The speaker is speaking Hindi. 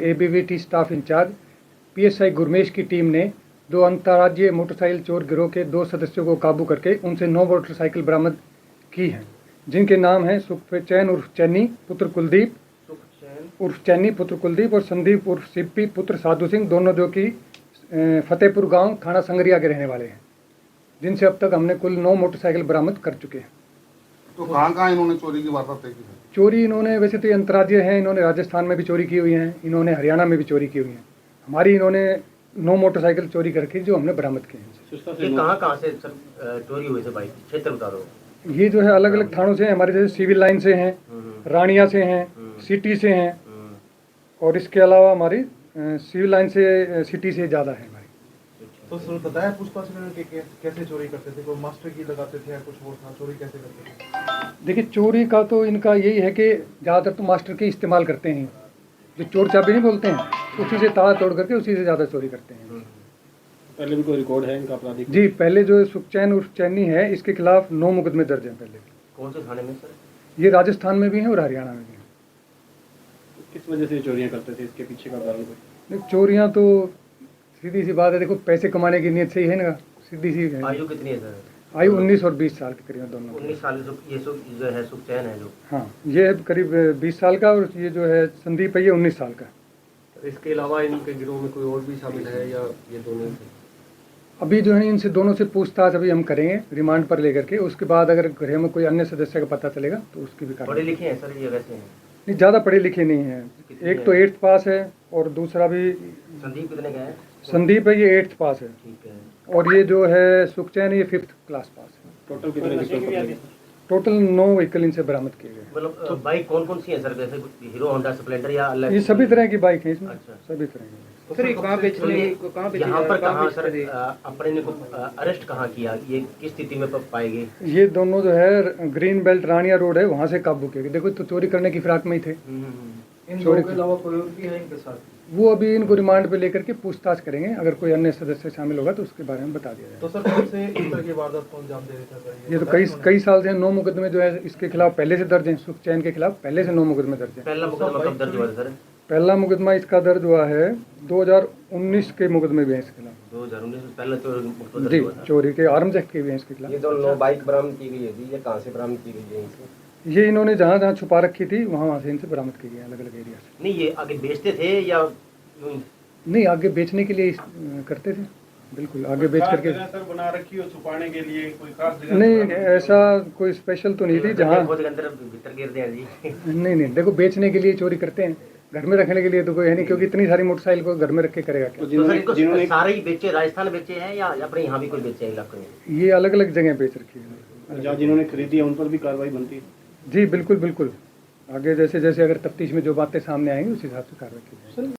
एबीवीटी स्टाफ इंचार्ज पीएसआई गुरमेश की टीम ने दो अंतर्राज्यीय मोटरसाइकिल चोर गिरोह के 2 सदस्यों को काबू करके उनसे 9 मोटरसाइकिल बरामद की हैं, जिनके नाम हैं सुखचैन उर्फ चैनी पुत्र कुलदीप और संदीप उर्फ सिप्पी पुत्र साधु सिंह, दोनों जो कि फतेहपुर गांव थाना संगरिया के रहने वाले हैं, जिनसे अब तक हमने कुल 9 मोटरसाइकिल बरामद कर चुके हैं। तो कहाँ इन्होंने चोरी की वारदात की है? चोरी इन्होंने वैसे तो अंतर्राज्यीय हैं, इन्होंने राजस्थान में भी चोरी की हुई हैं, इन्होंने हरियाणा में भी चोरी की हुई हैं। हमारी इन्होंने 9 मोटरसाइकिल चोरी करके जो हमने बरामद किए हैं। ये कहाँ से सर चोरी हुई थे भाई, क्षेत्र बता दो। ये जो है अलग अलग थानों से हैं, हमारे जैसे सिविल लाइन से हैं, रानिया से हैं, सिटी से हैं, और इसके अलावा हमारी सिविल लाइन से सिटी से ज़्यादा है हमारी। तो सर बताया पूछताछ में कैसे चोरी करते थे, कोई मास्टर की लगाते थे या कुछ और था, चोरी कैसे करते थे? देखिए, चोरी का तो इनका यही है कि ज़्यादातर तो मास्टर के इस्तेमाल करते हैं, जो चोर चाबी नहीं बोलते हैं, उसी से ताला तोड़ करके उसी से ज़्यादा चोरी करते हैं। पहले भी कोई रिकॉर्ड है इनका आपराधिक? जी, पहले जो सुखचैन उर्फ चैनी है, इसके खिलाफ 9 मुकदमे दर्ज हैं पहले। कौन से थाने में सर? ये राजस्थान में भी हैं और हरियाणा में भी हैं। किस वजह से चोरियां करते थे, इसके पीछे का कारण कोई? चोरियां तो सीधी सी बात है, देखो पैसे कमाने की नीयत से ही है ना, सीधी सी है। आयु कितनी है सर? आयु 19 और 20 साल के करीब दोनों। 19 साल ये जो है सुखचैन है जो। हाँ, ये है करीब 20 साल का, और ये जो है संदीप है, ये 19 साल का। इसके अलावा इनके गिरोह में कोई और भी शामिल है या ये दोनों ही थे? अभी जो है इनसे दोनों से पूछताछ अभी हम करेंगे रिमांड पर लेकर के, उसके बाद अगर घर में कोई अन्य सदस्य का पता चलेगा तो उसकी भी पढ़े लिखे हैं सर ये वैसे हैं? नहीं, ज़्यादा पढ़े लिखे नहीं हैं। एक तो 8th पास है और दूसरा भी संदीप कितने का है? संदीप है, ये 8th पास है, ठीक है। और ये जो है सुखचैन ये 5th क्लास पास है। टोटल कितने व्हीकल पकड़े गए? टोटल 9 व्हीकल इनसे बरामद किए गए। मतलब बाइक कौन कौन सी है सर, जैसे हीरो होंडा स्प्लेंडर या अलग? ये सभी तरह की बाइक है इसमें। अच्छा। सभी तरह की। तो सर कहाँ बेचने यहाँ पर कहाँ सर अपने ने को अरेस्ट कहाँ किया, ये किस स्थिति में पाए गए? ये दोनों जो है ग्रीन बेल्ट रानिया रोड है, वहाँ से काबू किए गए। देखो, तो चोरी करने की फिराक में ही थे। इन लोगों के अलावा कोई और भी है इनके साथ? वो अभी इनको रिमांड पे लेकर के पूछताछ करेंगे, अगर कोई अन्य सदस्य शामिल होगा तो उसके बारे में बता दिया जाएगा। तो सर कौन से इस तरह की वारदात को अंजाम दे रहे थे सर? ये तो कई साल से 9 मुकदमे जो है इसके खिलाफ पहले से दर्ज हैं। सुखचैन के खिलाफ पहले से 9 मुकदमे दर्ज हैं। पहला मुकदमा कब दर्ज हुआ सर? पहला मुकदमा इसका दर्ज हुआ है 2019 के मुकदमे भी हैं इसके खिलाफ। 2019 में पहला तो जी, चोरी के आर्म्स एक्ट के भी हैं इसके खिलाफ। ये जो 9 बाइक बरामद की गई है जी, ये कहाँ से बरामद की गई है इनसे? ये इन्होंने जहाँ छुपा रखी थी वहाँ से इनसे बरामद की गई, अलग अलग एरिया से। नहीं, ये आगे बेचते थे या नहीं, आगे बेचने के लिए करते थे, बिल्कुल आगे बेच करके। सर बना रखी हो छुपाने के लिए कोई खास जगह? नहीं, ऐसा कोई स्पेशल तो नहीं थी जहाँ। भीतर गिर दिया जी। नहीं, देखो बेचने के लिए चोरी करते हैं, घर में रखने के लिए तो कोई है नहीं, क्योंकि इतनी सारी मोटरसाइकिल को घर में रख के करेगा क्या? तो सर इनको सारे ही बेचे, राजस्थान बेचे हैं या अपने यहाँ भी कोई बेचे हैं इलाके में? ये अलग अलग जगह बेच रखी है। जहाँ जिन्होंने खरीदी है उन पर भी कार्रवाई बनती है? जी बिल्कुल, आगे जैसे जैसे अगर तफ्तीश में जो बातें सामने आएंगी उस हिसाब से कार्रवाई की जाएगी।